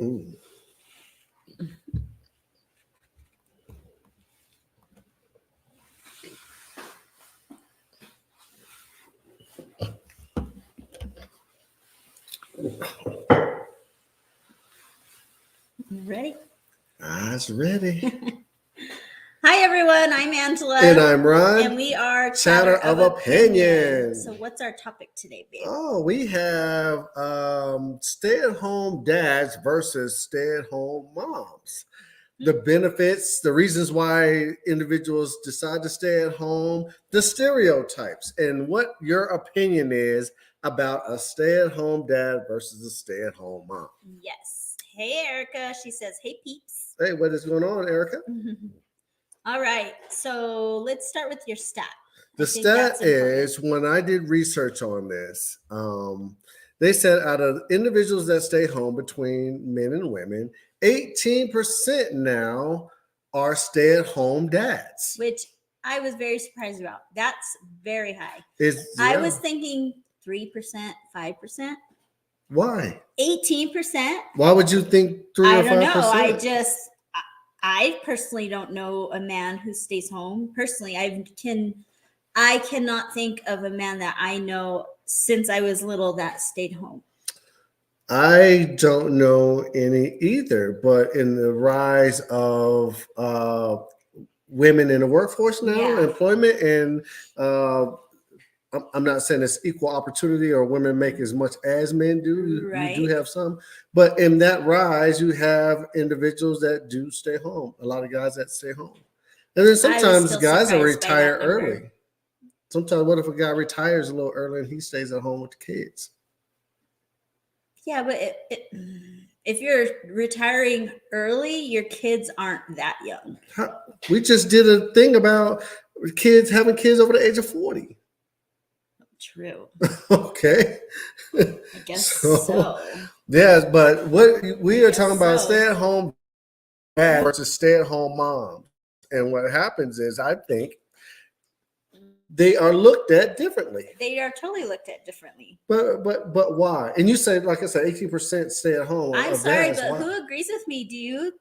Ooh. Ready? Eyes ready. Hi, everyone. I'm Angela. And I'm Ron. And we are Chatter of Opinion. So what's our topic today, babe? Oh, we have stay-at-home dads versus stay-at-home moms. The benefits, the reasons why individuals decide to stay at home, the stereotypes, and what your opinion is about a stay-at-home dad versus a stay-at-home mom. Yes. Hey, Erica. She says, hey, peeps. Hey, what is going on, Erica? All right. So let's start with your stat. The stat is, when I did research on this, they said out of individuals that stay home between men and women, 18% now are stay-at-home dads. Which I was very surprised about. That's very high. I was thinking 3%, 5%. Why? 18%. Why would you think 3 or 5%? I don't know. I personally don't know a man who stays home. Personally, I cannot think of a man that I know since I was little that stayed home. I don't know any either, but in the rise of women in the workforce now, employment, and I'm not saying it's equal opportunity or women make as much as men do. Right. You do have some, but in that rise, you have individuals that do stay home. A lot of guys that stay home, and then sometimes guys are retired early. Sometimes, what if a guy retires a little early and he stays at home with the kids? Yeah, but if you're retiring early, your kids aren't that young. We just did a thing about kids having kids over the age of 40. True. Okay. I guess so. Yes, but what we are talking about stay-at-home dad versus stay-at-home mom. And what happens is, I think they are looked at differently. They are totally looked at differently. But why? And you say, like I said, 18% stay at home. I'm sorry, but who agrees with me? Do you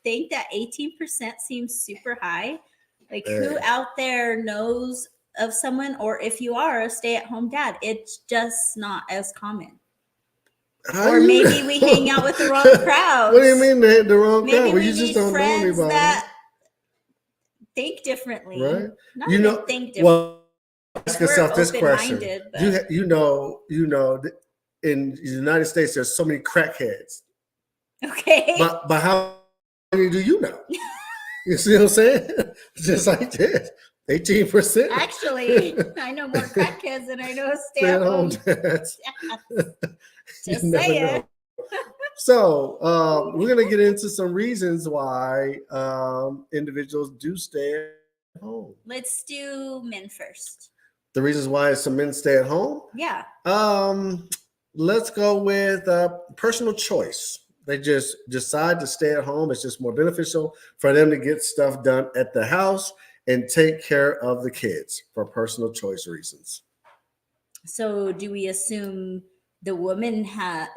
think that 18% seems super high? Like, who out there knows of someone, or if you are a stay-at-home dad, it's just not as common. Or maybe we hang out with the wrong crowd. What do you mean the wrong crowd? Maybe you just don't know anybody that think differently. Right? Not think differently. Well, ask yourself this question. But... You know, in the United States, there's so many crackheads. Okay. But how many do you know? You see what I'm saying? Just like this. 18%. Actually, I know more crackheads than I know stay-at-home dads. Just saying. So we're going to get into some reasons why individuals do stay at home. Let's do men first. The reasons why some men stay at home? Yeah. Let's go with personal choice. They just decide to stay at home. It's just more beneficial for them to get stuff done at the house and take care of the kids for personal choice reasons. So do we assume the woman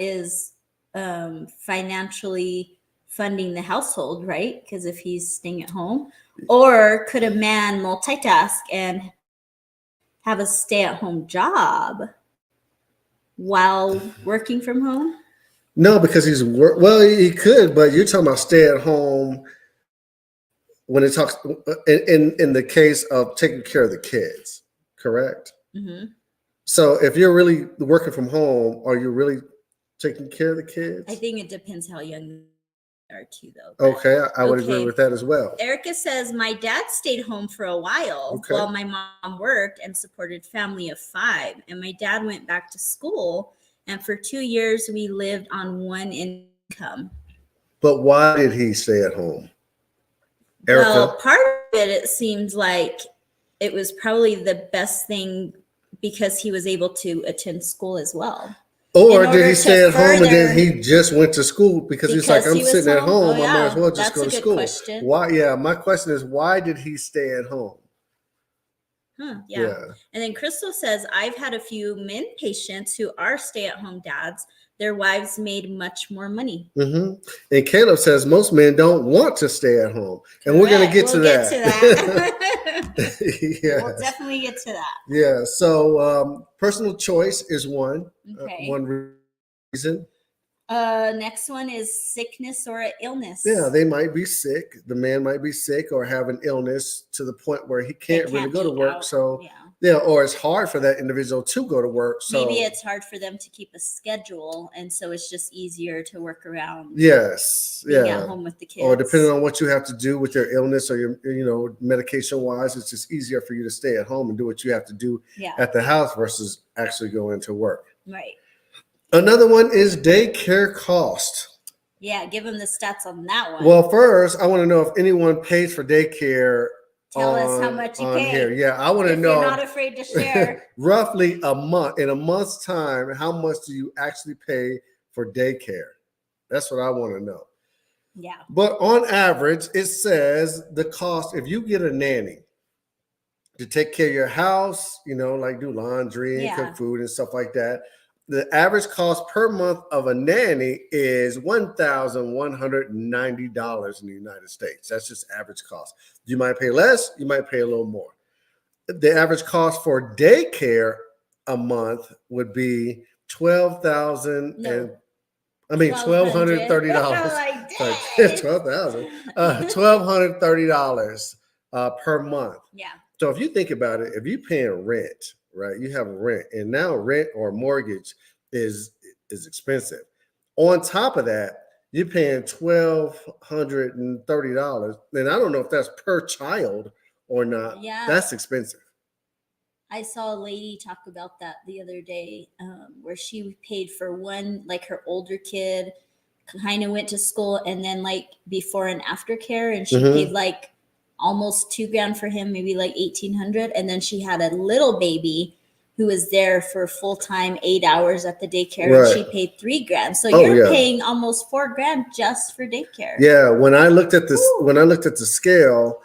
is financially funding the household, right? Because if he's staying at home, or could a man multitask and have a stay-at-home job while working from home? No, because well, he could, but you're talking about stay-at-home when it talks in the case of taking care of the kids, correct? Mm-hmm. So if you're really working from home, are you really taking care of the kids? I think it depends how young they are too, though. Okay, I would agree with that as well. Erica says, my dad stayed home for a while while my mom worked and supported family of 5. And my dad went back to school. And for 2 years, we lived on one income. But why did he stay at home? Erica? Well, part of it seems like it was probably the best thing because he was able to attend school as well. Or did he stay at home and then he just went to school because he's like, I'm sitting at home. I might as well just go to school. Why? Yeah, my question is, why did he stay at home? Yeah. And then Crystal says, I've had a few men patients who are stay-at-home dads. Their wives made much more money. Mm-hmm. And Caleb says most men don't want to stay at home. And we're going to get to that. Yes. We'll definitely get to that. Yeah. So personal choice is one. Okay. One reason. Next one is sickness or illness. Yeah, they might be sick. The man might be sick or have an illness to the point where he can't really go to work. Out. So yeah, or it's hard for that individual to go to work. So maybe it's hard for them to keep a schedule, and so it's just easier to work around. Yes, being at home with the kids. Or depending on what you have to do with your illness or your, medication wise, it's just easier for you to stay at home and do what you have to do at the house versus actually going to work. Right. Another one is daycare cost. Yeah, give them the stats on that one. Well, first, I want to know if anyone pays for daycare. Tell us how much you pay. Here. Yeah, I want to know. You're not afraid to share. Roughly a month. In a month's time, how much do you actually pay for daycare? That's what I want to know. Yeah. But on average, it says the cost, if you get a nanny to take care of your house, like do laundry and cook food and stuff like that, the average cost per month of a nanny is $1,190 in the United States. That's just average cost. You might pay less, you might pay a little more. The average cost for daycare a month would be $1,230. $1,230 per month. Yeah. So if you think about it, if you're paying rent, right? You have rent, and now rent or mortgage is expensive. On top of that, you're paying $1,230, and I don't know if that's per child or not. Yeah, that's expensive. I saw a lady talk about that the other day, where she paid for one, like her older kid, kind of went to school, and then like before and after care, and she paid like almost $2,000 for him, maybe like $1,800. And then she had a little baby who was there for full time 8 hours at the daycare, and she paid $3,000. So you're paying almost $4,000 just for daycare. Yeah. When I looked at this, the scale,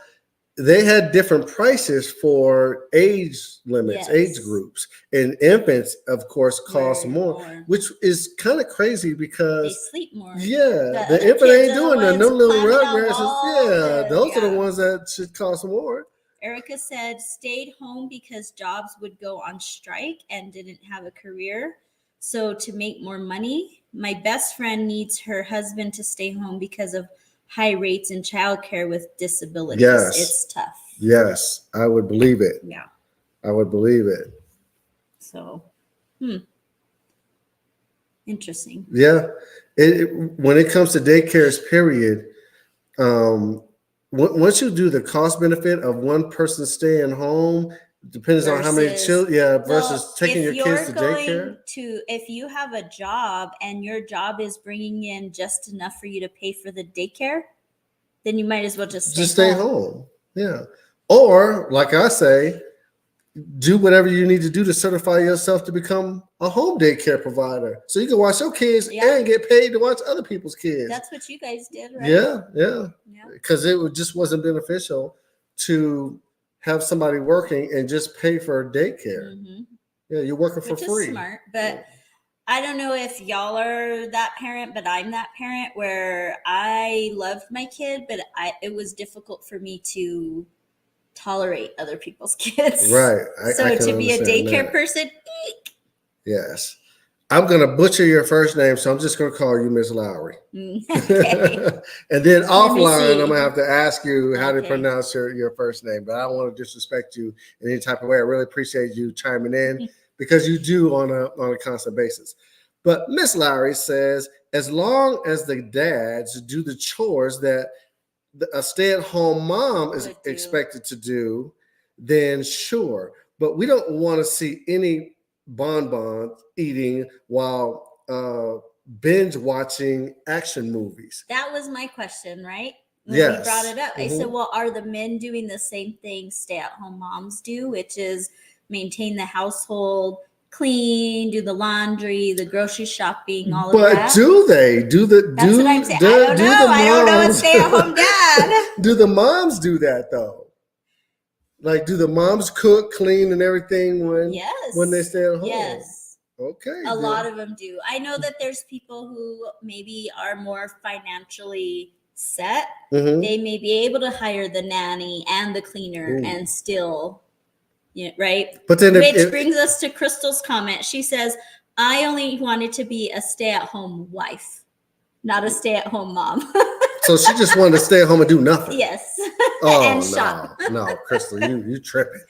they had different prices for age limits, age groups, and infants, of course, cost more, which is kind of crazy because they sleep more. Yeah, the infant ain't doing that. No little rugrasses. Yeah, those are the ones that should cost more. Erica said stayed home because jobs would go on strike and didn't have a career. So to make more money, my best friend needs her husband to stay home because of high rates in childcare with disabilities. Yes. It's tough. Yes, I would believe it. Yeah. I would believe it. So, interesting. Yeah. When it comes to daycares, period, once you do the cost benefit of one person staying home, depends on how many children, versus taking your kids to daycare. If you have a job and your job is bringing in just enough for you to pay for the daycare, then you might as well just stay home. Yeah. Or like I say, do whatever you need to do to certify yourself to become a home daycare provider, so you can watch your kids and get paid to watch other people's kids. That's what you guys did, right? Yeah. Because it just wasn't beneficial to have somebody working and just pay for daycare. Yeah, you're working for free. Which is smart, but I don't know if y'all are that parent, but I'm that parent where I loved my kid, but it was difficult for me to tolerate other people's kids. Right. So to be a daycare person, yes. I'm going to butcher your first name, so I'm just going to call you Miss Lowry. Okay. And then offline, I'm going to have to ask you how to pronounce your first name, but I don't want to disrespect you in any type of way. I really appreciate you chiming in because you do on a constant basis. But Miss Lowry says, as long as the dads do the chores that a stay-at-home mom is expected to do, then sure. But we don't want to see any bonbon eating while binge watching action movies. That was my question, right? When we brought it up. I said, well, are the men doing the same thing stay-at-home moms do, which is maintain the household, clean, do the laundry, the grocery shopping, all of that? But do they? That's what I'm saying. I don't know a stay-at-home dad. Do the moms do that though? Like, do the moms cook, clean, and everything Yes. when they stay at home? Yes. Okay. A lot of them do. I know that there's people who maybe are more financially set. Mhm. They may be able to hire the nanny and the cleaner Ooh. and still, right? But then Which brings us to Crystal's comment. She says, I only wanted to be a stay-at-home wife, not a stay-at-home mom. So she just wanted to stay at home and do nothing. Yes. Oh, and no, shop. no, Crystal, you tripping.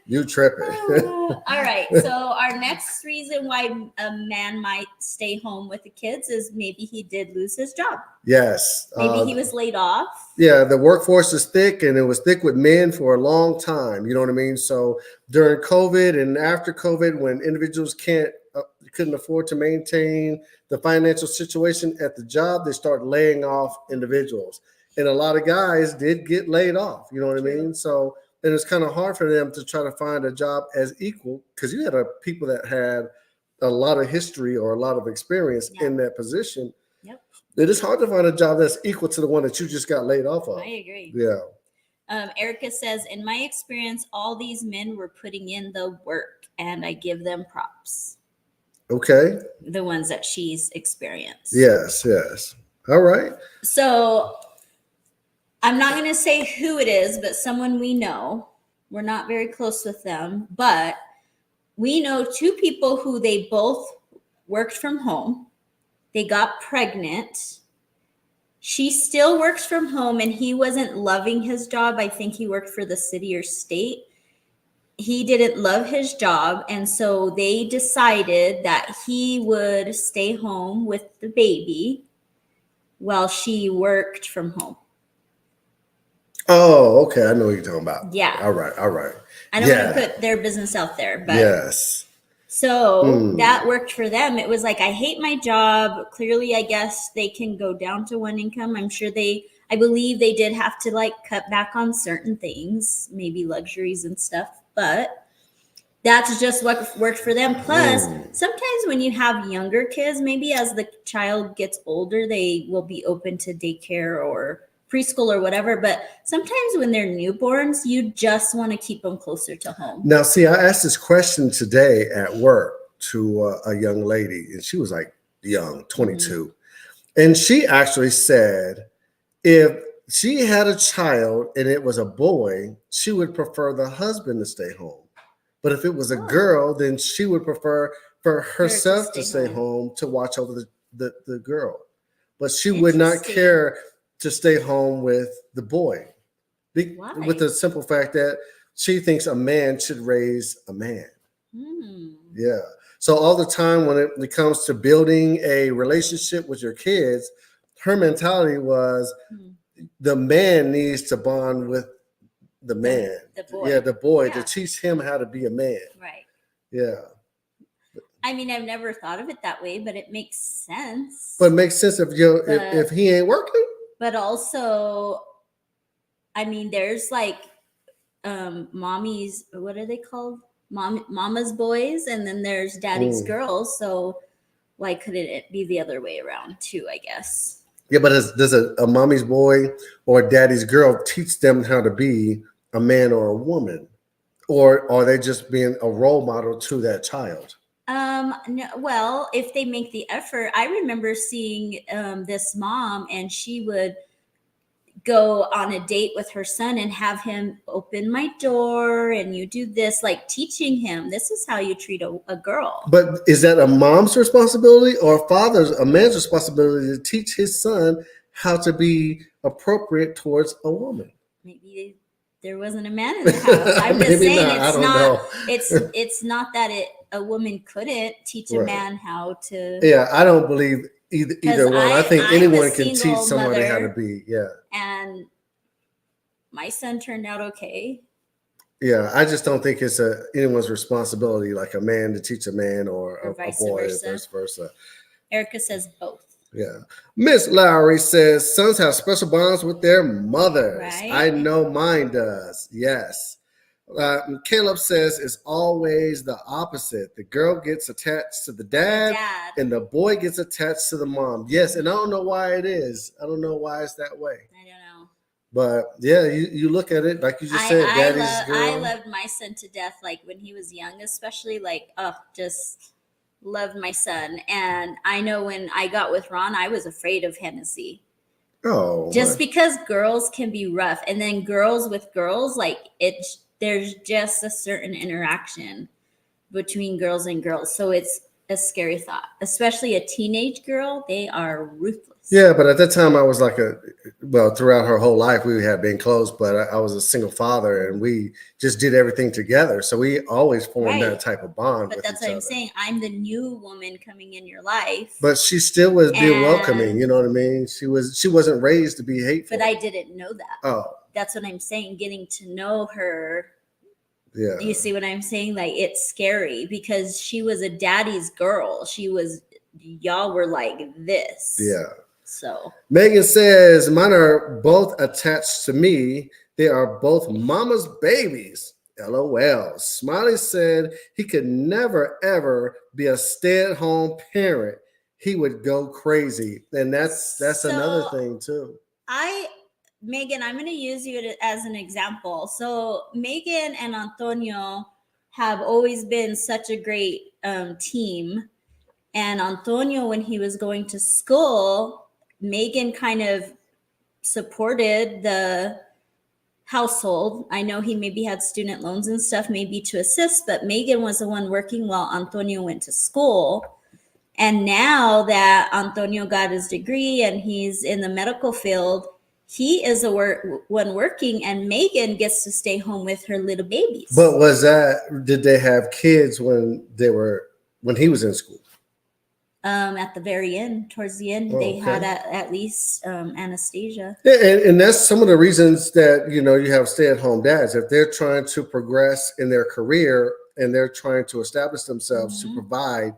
You tripping. All right. So our next reason why a man might stay home with the kids is maybe he did lose his job. Yes. Maybe he was laid off. Yeah, the workforce is thick, and it was thick with men for a long time. You know what I mean? So during COVID and after COVID, when individuals couldn't afford to maintain the financial situation at the job, they start laying off individuals. And a lot of guys did get laid off. You know what I mean? So, and it's kind of hard for them to try to find a job as equal, because you had people that had a lot of history or a lot of experience in that position. Yep. It is hard to find a job that's equal to the one that you just got laid off of. I agree. Yeah. Erica says, in my experience, all these men were putting in the work, and I give them props. Okay. The ones that she's experienced. Yes, yes. All right. So I'm not going to say who it is, but someone we know. We're not very close with them, but we know two people who they both worked from home. They got pregnant. She still works from home, and he wasn't loving his job. I think he worked for the city or state. He didn't love his job, and so they decided that he would stay home with the baby while she worked from home. Oh, okay. I know what you're talking about. Yeah. All right. All right. I don't want to put their business out there, but yes. So that worked for them. It was like, I hate my job. Clearly, I guess they can go down to one income. I'm sure I believe they did have to like cut back on certain things, maybe luxuries and stuff, but that's just what worked for them. Plus, sometimes when you have younger kids, maybe as the child gets older, they will be open to daycare or preschool or whatever. But sometimes when they're newborns, you just want to keep them closer to home. Now, see, I asked this question today at work to a young lady, and she was like young, 22. And she actually said if she had a child and it was a boy, she would prefer the husband to stay home. But if it was a girl, then she would prefer for herself to stay home to watch over the girl. But she would not care to stay home with the boy. With the simple fact that she thinks a man should raise a man. Yeah. So all the time when it comes to building a relationship with your kids, her mentality was the man needs to bond with the man. The boy. Yeah, the boy, to teach him how to be a man. Right. Yeah. I mean, I've never thought of it that way, but it makes sense. But it makes sense if he ain't working. But also, I mean, there's like mommy's, what are they called? Mama's boys, and then there's daddy's girls. So why couldn't it be the other way around too, I guess? Yeah, but does a mommy's boy or a daddy's girl teach them how to be a man or a woman? Or are they just being a role model to that child? No, well, if they make the effort, I remember seeing this mom, and she would go on a date with her son and have him open my door, and you do this, like teaching him this is how you treat a girl. But is that a mom's responsibility or a man's responsibility to teach his son how to be appropriate towards a woman? Maybe there wasn't a man in the house. I'm just saying it's not that a woman couldn't teach a man how to. Yeah, I don't believe either one. I think anyone can teach somebody how to be. Yeah. And my son turned out okay. Yeah, I just don't think it's anyone's responsibility, like a man to teach a man or a boy, or vice versa. Erica says both. Yeah. Miss Lowry says sons have special bonds with their mothers. Right? I know mine does. Yes. Caleb says it's always the opposite. The girl gets attached to the dad, and the boy gets attached to the mom. Yes, and I don't know why it is. I don't know why it's that way. I don't know. But yeah, you look at it like you just said, daddy's I girl. loved my son to death. Like when he was young, especially. Like, oh, just loved my son. And I know when I got with Ron, I was afraid of Hennessy. Oh, Just because girls can be rough, and then girls with girls, like there's just a certain interaction between girls and girls. So it's a scary thought, especially a teenage girl. They are ruthless. yeah, but at that time I was like well, throughout her whole life we had been close, but I was a single father and we just did everything together. So we always formed that Right. type of bond But with that's each what I'm other. saying. I'm the new woman coming in your life. But she still was being welcoming, And- you know what I mean? She wasn't raised to be hateful. But I didn't know that. Oh, That's what I'm saying. Getting to know her. yeah. You see what I'm saying? Like it's scary because she was a daddy's girl. Y'all were like this. Yeah. So Megan says, mine are both attached to me. They are both mama's babies. LOL. Smiley said he could never, ever be a stay-at-home parent. He would go crazy. And that's So- another thing too. Megan, I'm going to use you as an example. So Megan and Antonio have always been such a great team. And Antonio, when he was going to school, Megan kind of supported the household. I know he maybe had student loans and stuff, maybe to assist, but Megan was the one working while Antonio went to school. And now that Antonio got his degree and he's in the medical field, he is the one working, and Megan gets to stay home with her little babies. But did they have kids when he was in school? At the very end, towards the end, they had at least Anastasia. Yeah, and that's some of the reasons that you have stay-at-home dads. If they're trying to progress in their career and they're trying to establish themselves to provide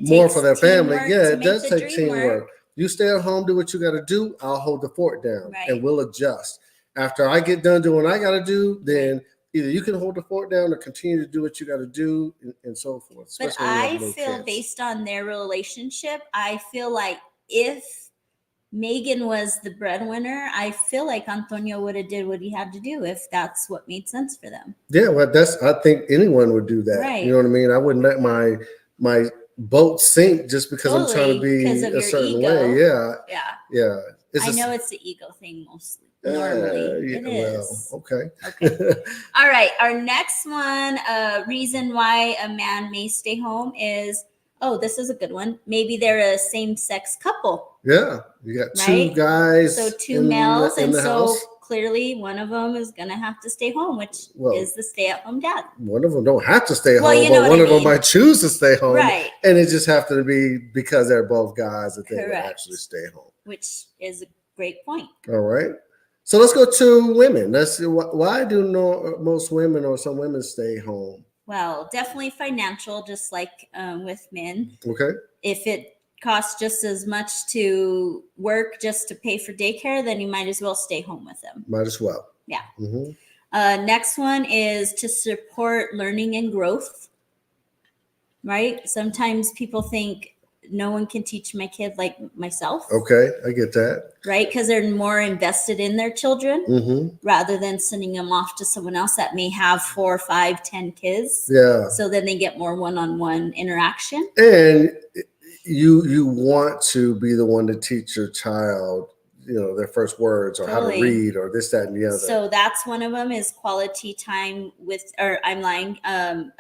more for their family, yeah, it does take teamwork. You stay at home, do what you got to do. I'll hold the fort down, and we'll adjust. After I get done doing what I got to do, then either you can hold the fort down or continue to do what you got to do, and so forth. But I feel based on their relationship, I feel like if Megan was the breadwinner, I feel like Antonio would have did what he had to do if that's what made sense for them. Yeah, well, I think anyone would do that. Right. You know what I mean? I wouldn't let my boat sink just because I'm trying to be a certain way. Yeah. I know it's the ego thing mostly. Normally, it is. Well, okay. All right. Our next one, reason why a man may stay home is, this is a good one. Maybe they're a same-sex couple. Yeah, you got two guys. So two males, and so clearly one of them is gonna have to stay home, which is the stay-at-home dad. One of them don't have to stay home, but one of them might choose to stay home, right? And it just have to be because they're both guys that they would actually stay home, which is a great point. All right. So let's go to women. Let's see, why do most women or some women stay home? Well, definitely financial, just like with men. Okay. If it costs just as much to work just to pay for daycare, then you might as well stay home with them. Might as well. Yeah. Mm-hmm. Next one is to support learning and growth. Right? Sometimes people think no one can teach my kid like myself. Okay, I get that. Right? Because they're more invested in their children rather than sending them off to someone else that may have 4, 5, 10 kids. Yeah. So then they get more one-on-one interaction. And you want to be the one to teach your child, their first words or how to read or this, that, and the other. So that's one of them is quality time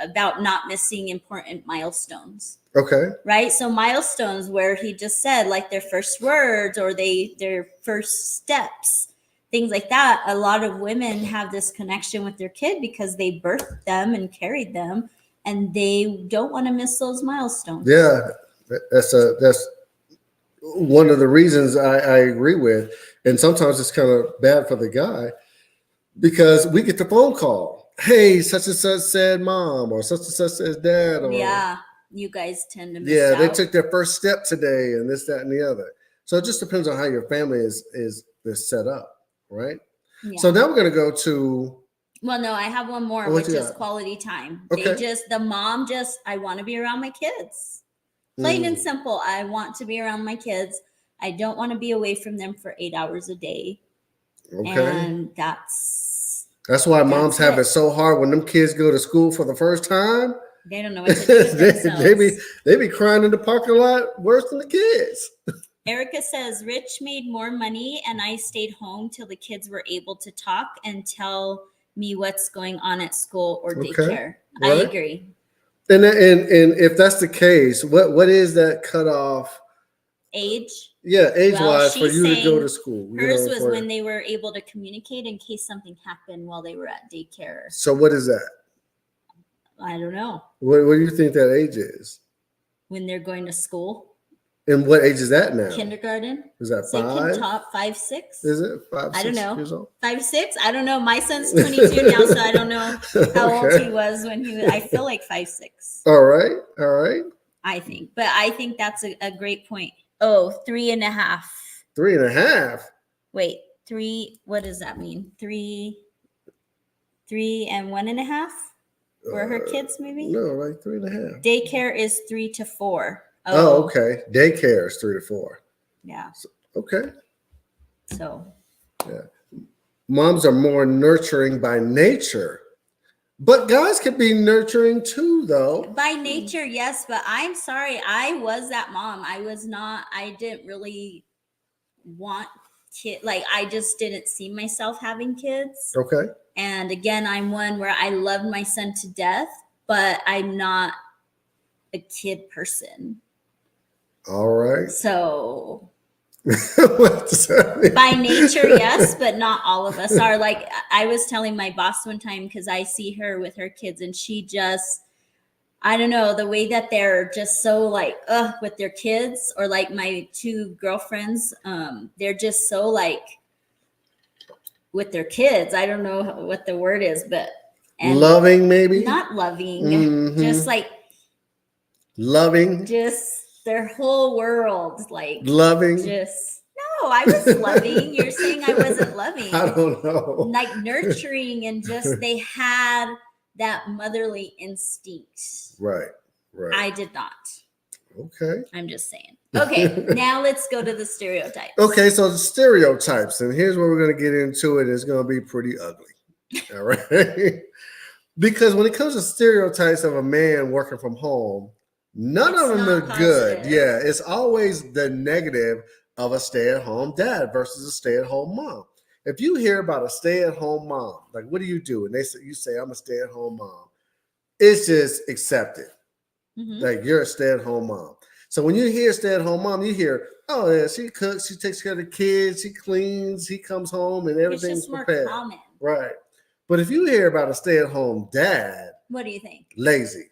about not missing important milestones. Okay. Right. So milestones where he just said like their first words or their first steps, things like that. A lot of women have this connection with their kid because they birthed them and carried them, and they don't want to miss those milestones. Yeah, that's one of the reasons I agree with. And sometimes it's kind of bad for the guy because we get the phone call. Hey, such and such said mom, or such and such says dad. Or, you guys tend to miss out. They took their first step today and this, that, and the other. So it just depends on how your family is set up, right? Yeah. So now we're going to go to... Well, no, I have one more, which is quality time. Okay. The mom I want to be around my kids. Plain and simple. I want to be around my kids. I don't want to be away from them for 8 hours a day. Okay. And that's why moms have it. it so hard when them kids go to school for the first time. They don't know what to do with themselves. they be crying in the parking lot worse than the kids. Erica says, Rich made more money and I stayed home till the kids were able to talk and tell me what's going on at school or daycare. Right. I agree. And if that's the case, what is that cutoff? Age? Yeah, age-wise for she's you to go saying to school. Hers was when they were able to communicate in case something happened while they were at daycare. So what is that? I don't know. What do you think that age is? When they're going to school. And what age is that now? Kindergarten. Is that so 5? They can talk 5, 6. Is it 5? I don't know. Years old? 5, 6. I don't know. My son's 22 now, so I don't know how old he was when he was. I feel like 5, 6. All right. I think, but I think that's a great point. Oh, 3.5. 3.5. Wait, 3. What does that mean? 3 and 1.5. Were her kids maybe? No, like 3.5. Daycare is 3 to 4. Oh, okay. Daycare is 3 to 4. Yeah. Okay. So. Yeah. Moms are more nurturing by nature, but guys can be nurturing too, though. By nature, yes, but I'm sorry. I was that mom. I didn't really want kids. Like, I just didn't see myself having kids. Okay. And again, I'm one where I loved my son to death, but I'm not a kid person. All right. So what does that mean? By nature, yes, but not all of us are. Like, I was telling my boss one time, because I see her with her kids, and she just, I don't know, the way that they're just so like, with their kids, or like my 2 girlfriends, they're just so like with their kids. I don't know what the word is, but loving, maybe not loving, just like loving, just their whole world, like loving. Just no, I was loving. You're saying I wasn't loving. I don't know. Like nurturing, and just they had that motherly instinct. Right. I did not. Okay. I'm just saying. Okay, now let's go to the stereotypes. Okay, so the stereotypes, and here's where we're going to get into it. It's going to be pretty ugly. All right. Because when it comes to stereotypes of a man working from home, none of them are good. Yeah, it's always the negative of a stay-at-home dad versus a stay-at-home mom. If you hear about a stay-at-home mom, like, what do you do? And you say, I'm a stay-at-home mom. It's just accepted. Like, you're a stay-at-home mom. So when you hear stay-at-home mom, you hear, oh yeah, she cooks, she takes care of the kids, she cleans, he comes home, and everything's it's just prepared. More common. Right. But if you hear about a stay-at-home dad, what do you think? Lazy.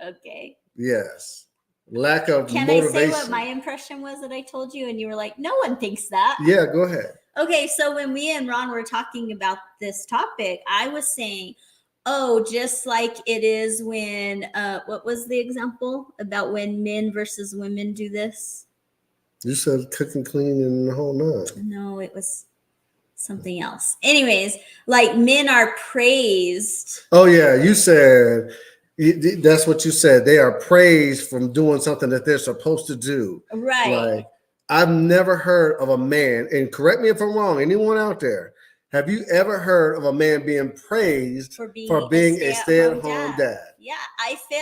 Okay. Yes. Lack of Can motivation. I say what my impression was that I told you, and you were like, no one thinks that? Yeah, go ahead. Okay, so when me and Ron were talking about this topic, I was saying, oh, just like it is when, what was the example about when men versus women do this? You said cook and clean and the whole nine. No, it was something else. Anyways, like men are praised. Oh, yeah, you said, that's what you said. They are praised from doing something that they're supposed to do. Right. Like, I've never heard of a man, and correct me if I'm wrong, anyone out there, have you ever heard of a man being praised for being a stay-at-home dad? Yeah, I feel,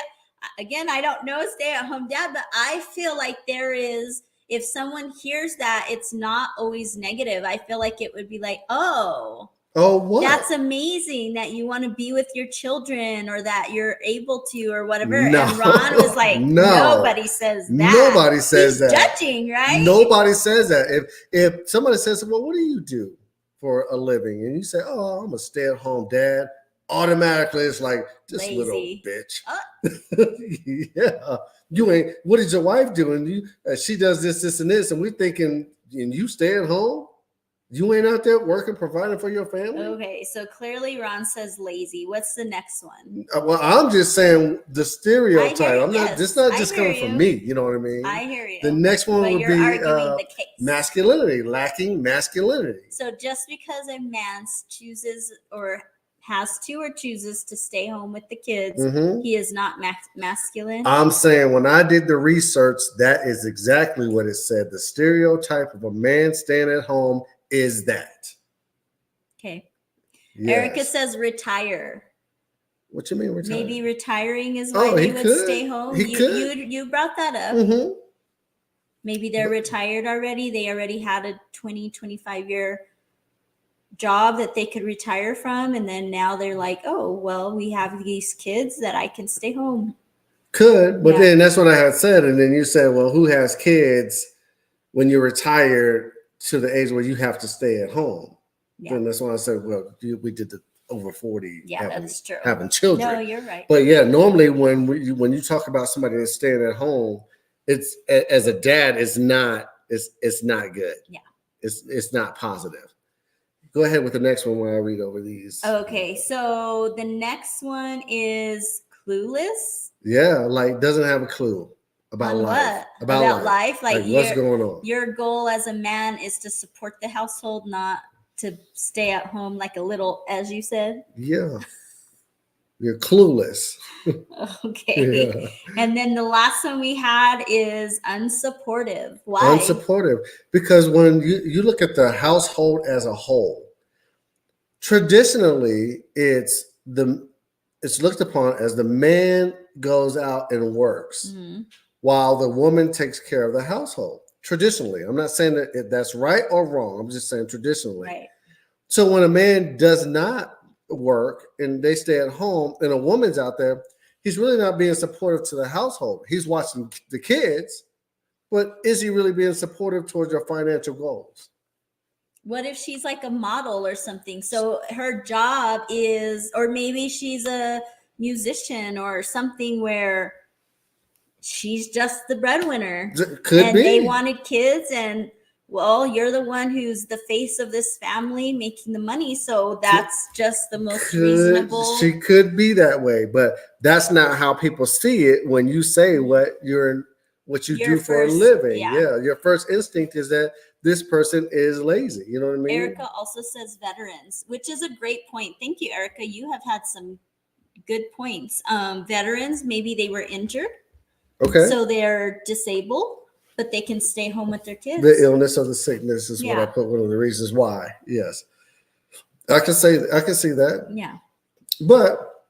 again, I don't know a stay-at-home dad, but I feel like there is, if someone hears that, it's not always negative. I feel like it would be like, oh, what? That's amazing that you want to be with your children, or that you're able to, or whatever. No, and Ron was like, nobody says that. Nobody says He's that. Judging, right? Nobody says that. If somebody says, well, what do you do for a living? And you say, oh, I'm a stay-at-home dad. Automatically, it's like, this lazy little bitch. Yeah. You ain't, what is your wife doing? She does this, and this. And we're thinking, and you stay at home? You ain't out there working, providing for your family? Okay, so clearly Ron says lazy. What's the next one? Well, I'm just saying the stereotype. It's not just coming you. from me. You know what I mean? I hear you. The next one would be the case. Masculinity, lacking masculinity. So just because a man chooses or has to or chooses to stay home with the kids, he is not masculine. I'm saying when I did the research, that is exactly what it said. The stereotype of a man staying at home is that. Okay. Yes. Erica says retire. What you mean retire? Maybe retiring is why they would stay home. You brought that up. Mm-hmm. Maybe they're retired already. They already had a 20, 25-year job that they could retire from. And then now they're like, oh, well, we have these kids that I can stay home. Could, but then that's what I had said. And then you said, well, who has kids when you're retired to the age where you have to stay at home? Yeah. Then that's why I said, well, we did the over 40 that's true. having children. No, you're right. But yeah, normally when you talk about somebody that's staying at home, it's as a dad, it's not good. Yeah. It's not positive. Go ahead with the next one while I read over these. Okay, so the next one is clueless. Yeah, like doesn't have a clue about life. What? About life? Like what's going on? Your goal as a man is to support the household, not to stay at home like a little, as you said. Yeah. You're clueless. Okay. Yeah. And then the last one we had is unsupportive. Why? Unsupportive. Because when you look at the household as a whole, traditionally it's looked upon as the man goes out and works while the woman takes care of the household. Traditionally. I'm not saying that that's right or wrong. I'm just saying traditionally. Right. So when a man does not work and they stay at home and a woman's out there, he's really not being supportive to the household. He's watching the kids, but is he really being supportive towards your financial goals? What if she's like a model or something? So her job is, or maybe she's a musician or something where she's just the breadwinner. Could be. They wanted kids and, well, you're the one who's the face of this family making the money. So that's just the most reasonable. She could be that way, but that's not how people see it when you say what you do for a living. Yeah. Your first instinct is that this person is lazy. You know what I mean? Erica also says veterans, which is a great point. Thank you, Erica. You have had some good points. Veterans, maybe they were injured. Okay. So they're disabled, but they can stay home with their kids. The illness or the sickness is what I put one of the reasons why. Yes. I can see that. Yeah. But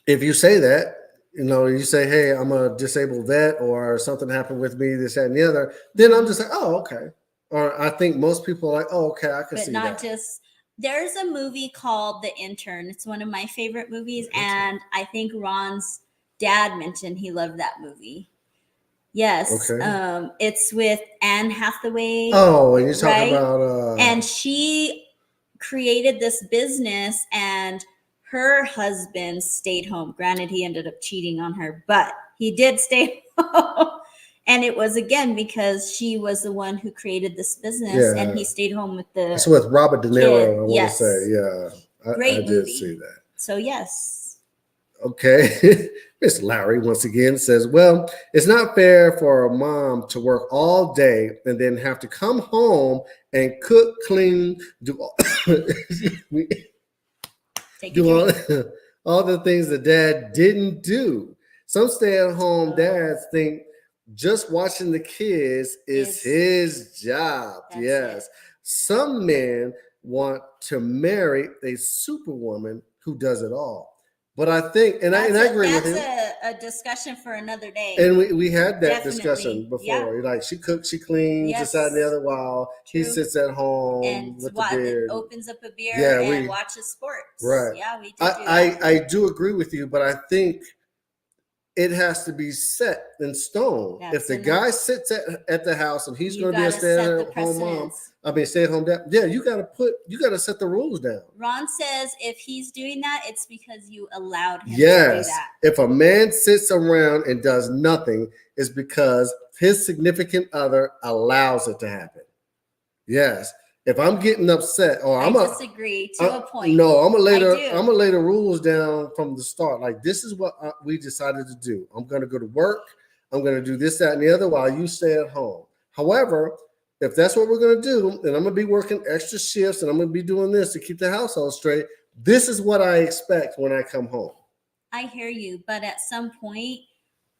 if you say that, you say, hey, I'm a disabled vet or something happened with me, this, that, and the other, then I'm just like, oh, okay. Or I think most people are like, oh, okay, I can see that. But not just, there's a movie called The Intern. It's one of my favorite movies. And I think Ron's dad mentioned he loved that movie. Yes. Okay. It's with Anne Hathaway. Oh, and you're talking about and she created this business and her husband stayed home. Granted, he ended up cheating on her, but he did stay home. And it was again because she was the one who created this business and he stayed home with the It's with Robert De Niro, I want to say. Yeah. Great movie. Did see that. So yes. Okay. Miss Larry once again says, well, it's not fair for a mom to work all day and then have to come home and cook, clean, do all, all the things the dad didn't do. Some stay-at-home dads think just watching the kids is his job. Yes. Some men want to marry a superwoman who does it all. But I think, and I agree with him. That's a discussion for another day. And we had that discussion before. Yeah. Like she cooks, she cleans, this, that, and the other while he sits at home and with the beer. Opens up a beer and watches sports. Right. Yeah, we do I do agree with you, but I think it has to be set in stone. If the guy sits at the house and he's going to be a stay-at-home mom, stay-at-home dad. Yeah, you got to set the rules down. Ron says if he's doing that, it's because you allowed him to do that. If a man sits around and does nothing, it's because his significant other allows it to happen. Yes. If I'm getting upset, or I disagree to a point. No, I'm gonna lay the rules down from the start. Like this is what we decided to do. I'm gonna go to work. I'm gonna do this, that, and the other while you stay at home. However, if that's what we're gonna do, and I'm gonna be working extra shifts, and I'm gonna be doing this to keep the household straight. This is what I expect when I come home. I hear you, but at some point,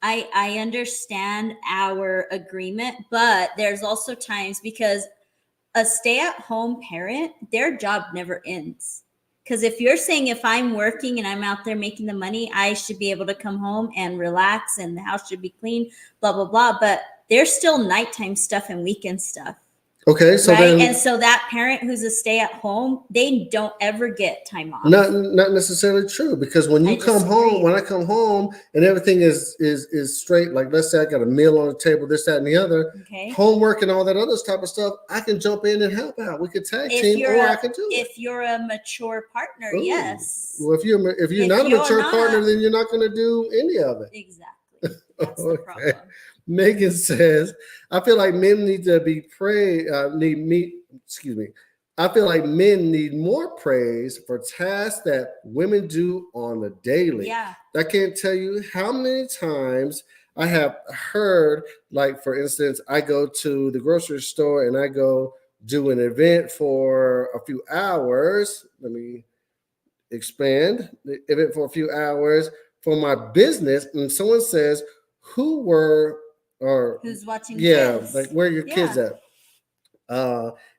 I understand our agreement, but there's also times because a stay-at-home parent, their job never ends. Because if you're saying if I'm working and I'm out there making the money, I should be able to come home and relax and the house should be clean, blah, blah, blah. But there's still nighttime stuff and weekend stuff. Okay, so right. then, And so that parent who's a stay at home, they don't ever get time off. not necessarily true, because when you come home, when I come home and everything is straight, like let's say I got a meal on the table, this, that, and the other, homework and all that other type of stuff, I can jump in and help out. We could tag team, or I can do it. If you're a mature partner, yes. Well, if you're not a mature partner, then you're not going to do any of it. Exactly. That's the problem. Megan says, I feel like men need to be I feel like men need more praise for tasks that women do on the daily. Yeah. I can't tell you how many times I have heard, like, for instance, I go to the grocery store and I go do an event for a few hours. Let me expand the event for a few hours for my business. And someone says, who's watching kids? Like, where are your kids at?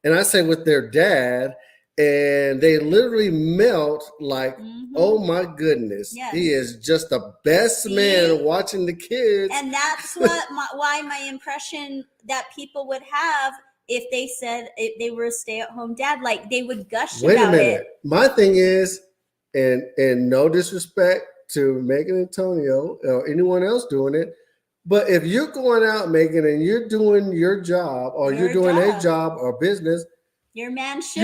And I say with their dad, and they literally melt like, oh my goodness, he is just the best man watching the kids. And that's why my impression that people would have if they said if they were a stay-at-home dad, like they would gush about it. Wait a minute. My thing is, and no disrespect to Megan and Antonio or anyone else doing it, but if you're going out, Megan, and you're doing your job, or you're doing a job or business, your man is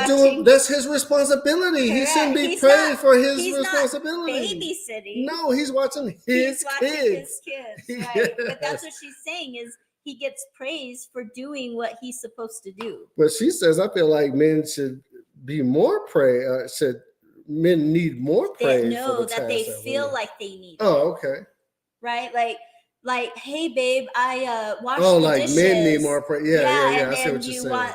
doing, that's his responsibility. Correct. He shouldn't be praised for his responsibility. Not babysitting. No, he's watching his kids. Right. Yes. But that's what she's saying is he gets praised for doing what he's supposed to do. But she says, I feel like men should be more praised. Men need more praise. That they feel like they need. Oh, okay. Right, like, hey, babe, I washed the dishes. Men need more praise. Yeah. And I see what you're saying.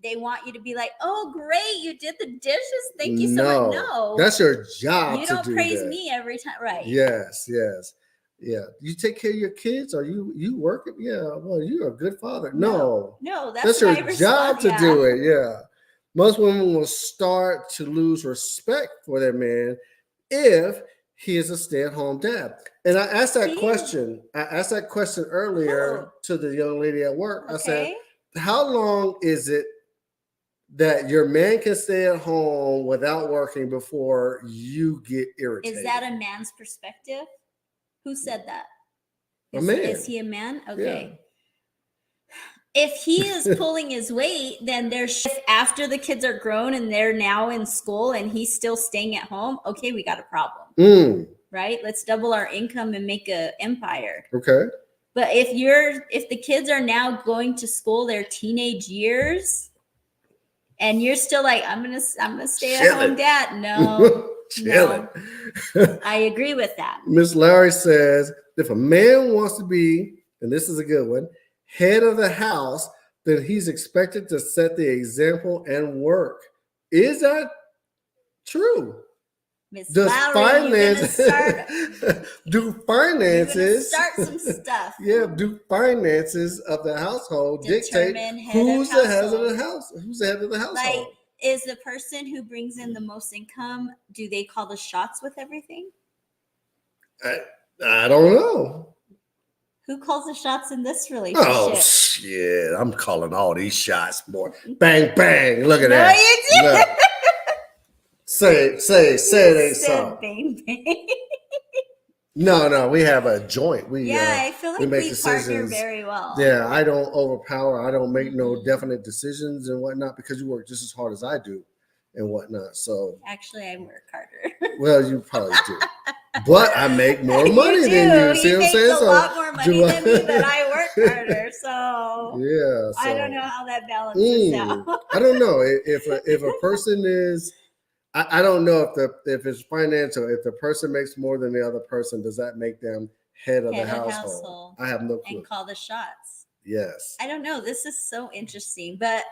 They want you to be like, oh, great, you did the dishes. Thank you so much. No, that's your job. You don't praise me every time, right? Yes. Yeah. You take care of your kids, or you work. Yeah. Well, you're a good father. No, that's your job to do it. Yeah. Most women will start to lose respect for their man if he is a stay-at-home dad. And I asked that question. I asked that question earlier to the young lady at work. I said, how long is it that your man can stay at home without working before you get irritated? Is that a man's perspective? Who said that? A man. Is he a man? Okay. Yeah. If he is pulling his weight, then after the kids are grown and they're now in school and he's still staying at home, okay, we got a problem. Right? Let's double our income and make an empire. Okay. But if the kids are now going to school their teenage years and you're still like, I'm gonna stay at home dad. No. No. I agree with that. Miss Larry says, if a man wants to be, and this is a good one, head of the house, then he's expected to set the example and work. Is that true? Miss Lowry, do finances start some stuff? Yeah, do finances of the household dictate who's the head of the house? Who's the head of the household? Like, is the person who brings in the most income, do they call the shots with everything? I don't know. Who calls the shots in this relationship? Oh shit! I'm calling all these shots, boy. Bang bang! Look at that. You did. Look. Say it ain't so. Bang bang. No, we have a joint. I feel like we partner very well. Yeah, I don't overpower. I don't make no definite decisions and whatnot because you work just as hard as I do and whatnot. So actually, I work harder. Well, you probably do, but I make more money than you. See what I'm saying? A lot more money than me, but I work harder. So yeah, I don't know how that balances out. I don't know if a person is. I don't know if it's financial. If the person makes more than the other person, does that make them head of the household? I have no clue. And call the shots. Yes. I don't know. This is so interesting, but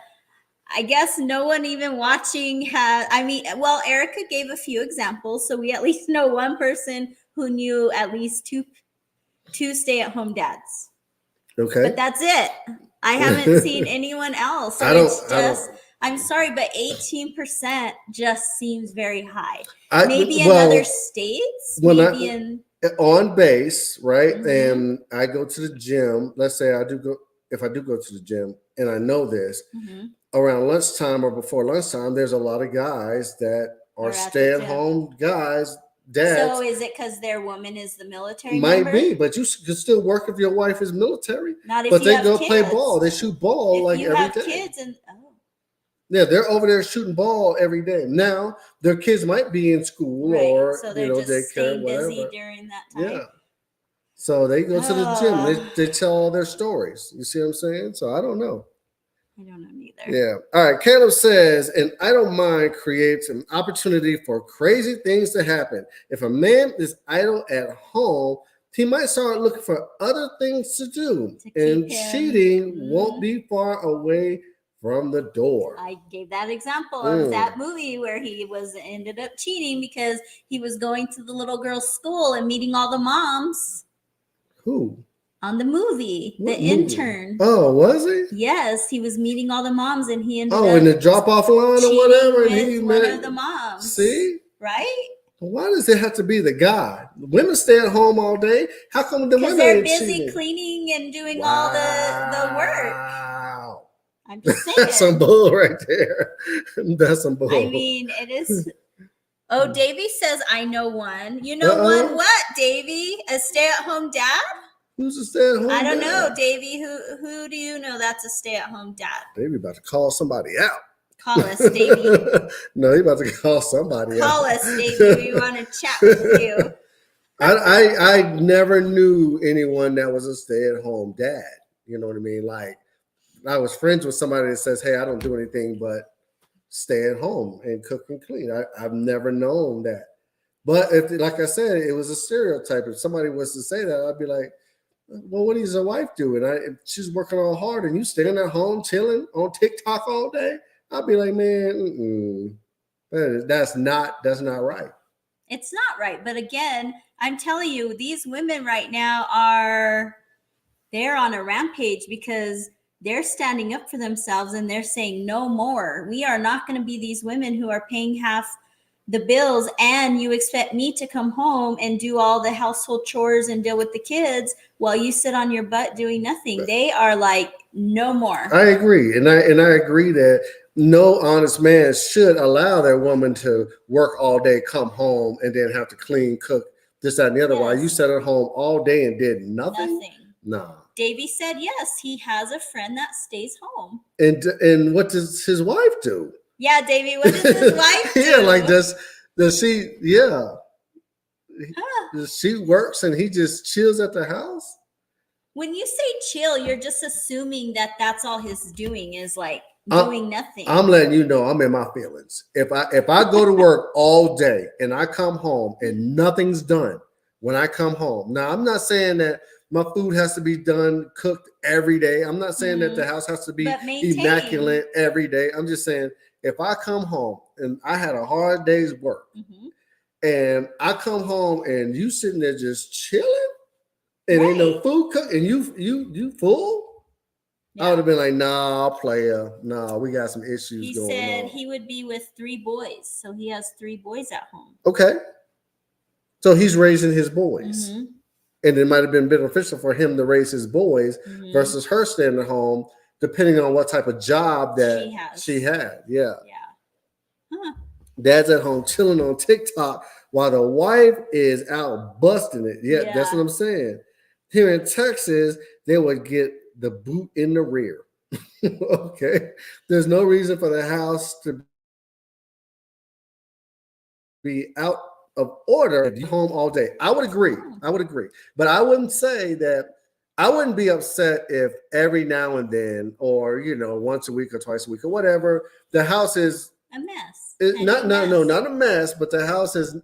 I guess no one even watching has. I mean, well, Erica gave a few examples, so we at least know one person who knew at least two stay-at-home dads. Okay. But that's it. I haven't seen anyone else. So I don't. it's I just, don't. I'm sorry, but 18% just seems very high. I Maybe in well other states, when maybe in. on base, right? Mhm. And I go to the gym. Let's say I do go. If I do go to the gym, and I know this, Mhm. around lunchtime or before lunchtime, there's a lot of guys that are Are at the gym. stay-at-home guys, So dads. is it because their woman is the military Might member? be, but you can still work if your wife is military. Not if But you they have go kids. play ball. They shoot ball If like you every have day. kids and oh, Yeah, they're over there shooting ball every day. Now their kids might be in school right. or So they're just daycare, staying busy whatever. during that time. Yeah. So they go to the gym. Oh, They tell all their stories. You see what I'm saying? So I don't know. I don't know either. Yeah. All right. Caleb says, and I don't mind creates an opportunity for crazy things to happen. If a man is idle at home, he might start looking for other things to do. To keep And him- cheating won't be far away from the door. I gave that example of that movie where he ended up cheating because he was going to the little girl's school and meeting all the moms Who? on the movie, What the movie? intern. Oh, was he? Yes, he was meeting all the moms and he ended Oh, up in the drop-off line or cheating whatever. And with he one met of the moms. See? Right? Why does it have to be the guy? Women stay at home all day. How come the Because women they're ain't busy cheating? cleaning and doing all the work. Wow. I'm just saying. That's some bull right there. That's some bull. I mean, it is. Oh, Davy says, I know one. You know Uh-oh. one what, Davy? A stay-at-home dad? Who's a stay-at-home I don't dad? know, Davy. Who do you know that's a stay-at-home dad? Davey about to call somebody out. Call us, Davy. No, he about to call somebody out. Call us, Davy. We want to chat with you. I never knew anyone that was a stay-at-home dad. You know what I mean? Like, I was friends with somebody that says, hey, I don't do anything but stay at home and cook and clean. I've never known that. But if, like I said, it was a stereotype. If somebody was to say that, I'd be like, well, what does a wife do? And if she's working all hard and you staying at home chilling on TikTok all day, I'd be like, man, that's not right. It's not right. But again, I'm telling you, these women right now they're on a rampage because they're standing up for themselves and they're saying no more. We are not going to be these women who are paying half the bills and you expect me to come home and do all the household chores and deal with the kids while you sit on your butt doing nothing. They are like, no more. I agree. And I agree that no honest man should allow their woman to work all day, come home, and then have to clean, cook, this, that, and the other. Yes. While you sat at home all day and did nothing? No. Davey said yes, he has a friend that stays home. And what does his wife do? Yeah, Davey, what does his wife do? Yeah, like does she? Yeah, she works and he just chills at the house. When you say chill, you're just assuming that that's all he's doing is like doing nothing. I'm letting you know I'm in my feelings. If I go to work all day and I come home and nothing's done when I come home. Now I'm not saying that my food has to be done, cooked every day. I'm not saying that the house has to be immaculate every day. I'm just saying if I come home and I had a hard day's work and I come home and you sitting there just chilling and ain't no food cooked and you full, I would have been like, nah, player. Nah, we got some issues going on. He said he would be with 3 boys. So he has 3 boys at home. Okay. So he's raising his boys. And it might have been beneficial for him to raise his boys versus her staying at home, depending on what type of job that she had. Yeah. Dad's at home chilling on TikTok while the wife is out busting it. Yeah, that's what I'm saying. Here in Texas, they would get the boot in the rear. Okay. There's no reason for the house to be out of order at home all day. I would agree. But I wouldn't say that I wouldn't be upset if every now and then, or once a week or twice a week or whatever, the house is a mess. Not a mess, but the house is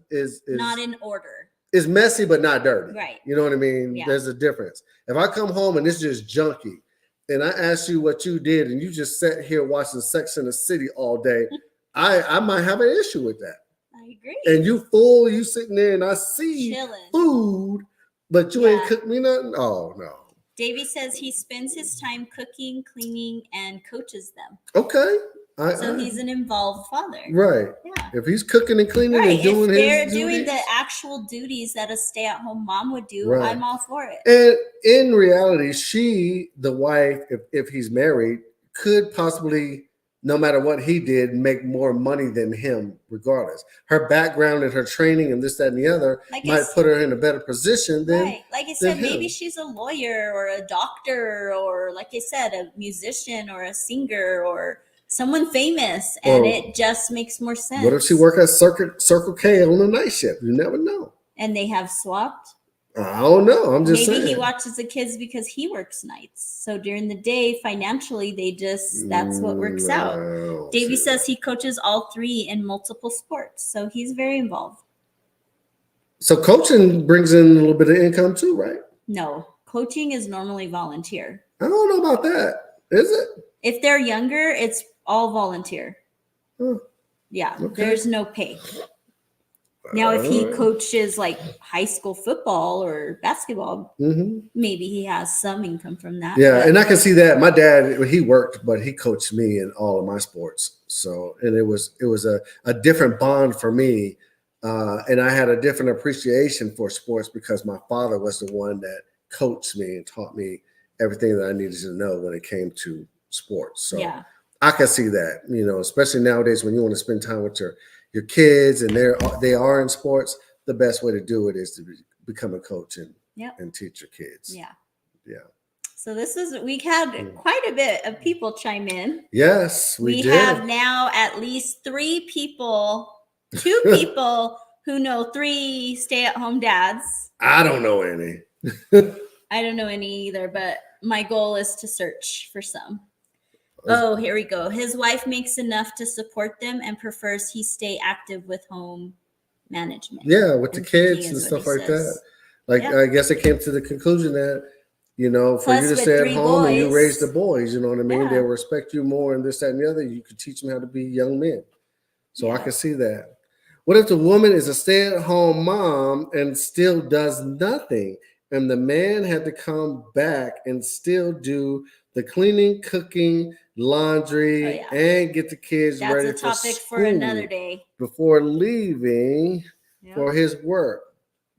not in order. It's messy but not dirty. Right. You know what I mean? Yeah. There's a difference. If I come home and it's just junky, and I ask you what you did, and you just sat here watching Sex and the City all day, I might have an issue with that. I agree. And you full, you sitting there and I see food, but you ain't cooked me nothing. Oh no. Davey says he spends his time cooking, cleaning, and coaches them. Okay. So he's an involved father. Right. Yeah. If he's cooking and cleaning Right. and doing if they're his doing duties, the actual duties that a stay-at-home mom would do, Right. I'm all for it. And in reality, she, the wife, if he's married, could possibly, no matter what he did, make more money than him, regardless. Her background and her training and this, that, and the other Like might put her in a better position than right. Like I said, maybe him. she's a lawyer or a doctor or, like I said, a musician or a singer or someone famous, and Or it just makes more sense. what if she work at Circle K on the night shift? You never know. And they have swapped? I don't know. I'm just Maybe saying. he watches the kids because he works nights. So during the day, financially, that's what works out. Davey says he coaches all three in multiple sports. So he's very involved. So coaching brings in a little bit of income too, right? No, coaching is normally volunteer. I don't know about that. Is it? If they're younger, it's all volunteer. Huh. Yeah, Okay. there's no pay. Now, if he coaches like high school football or basketball, maybe he has some income from that. Yeah, and I can see that. My dad, he worked, but he coached me in all of my sports. So, and it was a different bond for me, and I had a different appreciation for sports because my father was the one that coached me and taught me everything that I needed to know when it came to sports. So, yeah. I can see that, especially nowadays when you want to spend time with your kids and they are in sports. The best way to do it is to become a coach and teach your kids. Yeah. Yeah. So we had quite a bit of people chime in. Yes, we did. have now at least 2 people who know 3 stay-at-home dads. I don't know any. I don't know any either, but my goal is to search for some. Oh, here we go. His wife makes enough to support them and prefers he stay active with home management. Yeah, with the kids and stuff like that. Like, I guess it came to the conclusion that, for you to stay at home and you raise the boys, you know what I mean? Yeah. They'll respect you more and this, that, and the other. You could teach them how to be young men. So I can see that. What if the woman is a stay-at-home mom and still does nothing, and the man had to come back and still do the cleaning, cooking, laundry, and get the kids ready for school? That's a topic for another day. Before leaving for his work.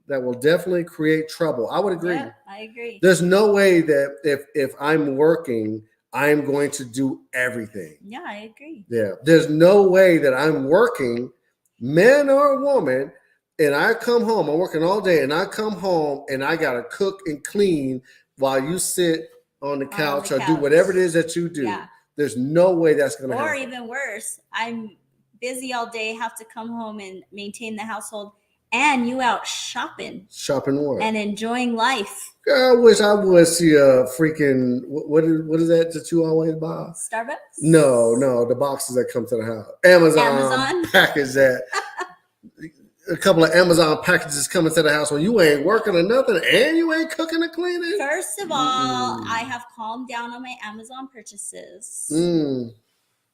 That will definitely create trouble. I would agree. Yeah, I agree. There's no way that if I'm working, I'm going to do everything. Yeah, I agree. Yeah. There's no way that I'm working, man or woman, and I come home, I'm working all day, and I come home and I got to cook and clean while you sit on the couch or do whatever it is that you do. Yeah. There's no way that's going to happen. Or even worse, I'm busy all day, have to come home and maintain the household, and you out shopping. Shopping what? And enjoying life. I wish I would see a freaking, what is that you always buy? Starbucks? No, the boxes that come to the house. Amazon? Package that. A couple of Amazon packages coming to the house when you ain't working or nothing and you ain't cooking or cleaning. First of all, I have calmed down on my Amazon purchases.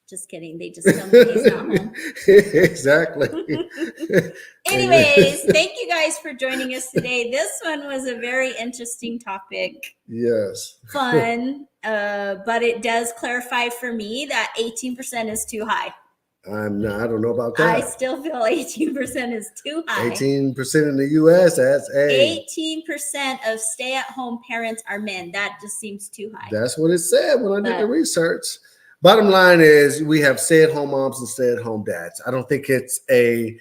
Just kidding. They just tell me he's not home. Exactly. Anyways, thank you guys for joining us today. This one was a very interesting topic. Yes. Fun. But it does clarify for me that 18% is too high. I don't know about that. I still feel 18% is too high. 18% in the U.S., that's 18% of stay-at-home parents are men. That just seems too high. That's what it said when I did the research. Bottom line is we have stay-at-home moms and stay-at-home dads. I don't think it's an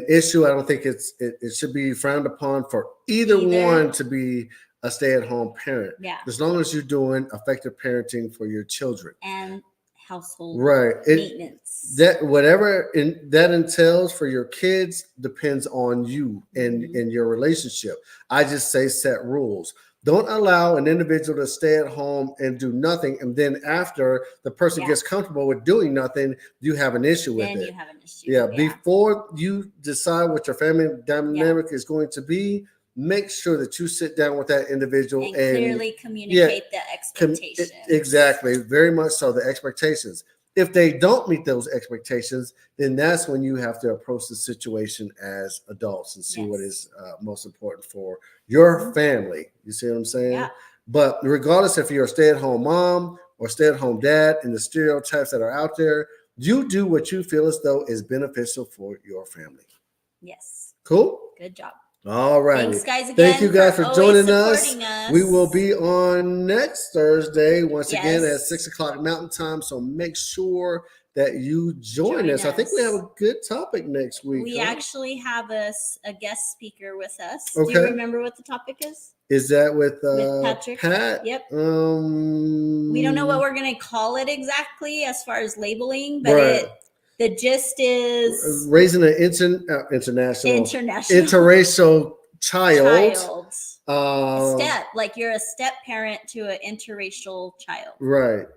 issue. I don't think it should be frowned upon for either one to be a stay-at-home parent. Yeah. As long as you're doing effective parenting for your children. And household maintenance. That whatever that entails for your kids depends on you and your relationship. I just say set rules. Don't allow an individual to stay at home and do nothing, and then after the person gets comfortable with doing nothing, you have an issue with it. You have an issue. Yeah, before you decide what your family dynamic is going to be, make sure that you sit down with that individual and clearly communicate the expectations. Exactly, very much so, the expectations. If they don't meet those expectations, then that's when you have to approach the situation as adults and see what is most important for your family. You see what I'm saying? Yeah. But regardless if you're a stay-at-home mom or stay-at-home dad, and the stereotypes that are out there, you do what you feel as though is beneficial for your family. Yes. Cool? Good job. All right. Thanks, guys, again. Thank you guys for always joining us. supporting us. We will be on next Thursday, once again, at Yes. 6 o'clock Mountain Time. So make sure that you join Join us. I think we have us. a good topic next week. We huh? actually have a guest speaker with us. Okay. Do you remember what the topic is? Is that with Patrick? Pat? Yep. We We don't know what we're going to call it exactly as far as labeling, but Right. the gist is raising an international interracial child. Step, like you're a step parent to an interracial child. Right.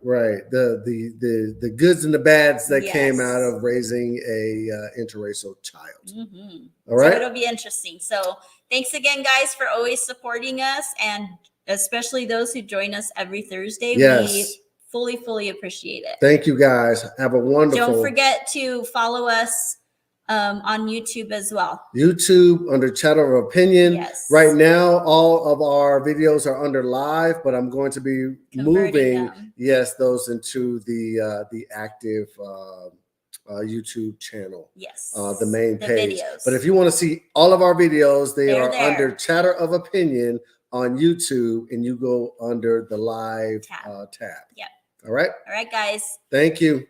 The goods and the bads that came Yes. out of raising a interracial child. Mhm. All right. So it'll be interesting. So thanks again, guys, for always supporting us, and especially those who join us every Thursday. Yes. We fully appreciate it. Thank you guys. Have a wonderful. Don't forget to follow us on YouTube as well. YouTube under Chatter of Opinion. Yes. Right now, all of our videos are under live, but I'm going to be Converting moving them. those into the active YouTube channel. Yes. The main page. Videos. But if you want to see all of our videos, they They're are there. under Chatter of Opinion on YouTube, and you go under the live tab. Yep. All right. All right, guys. Thank you.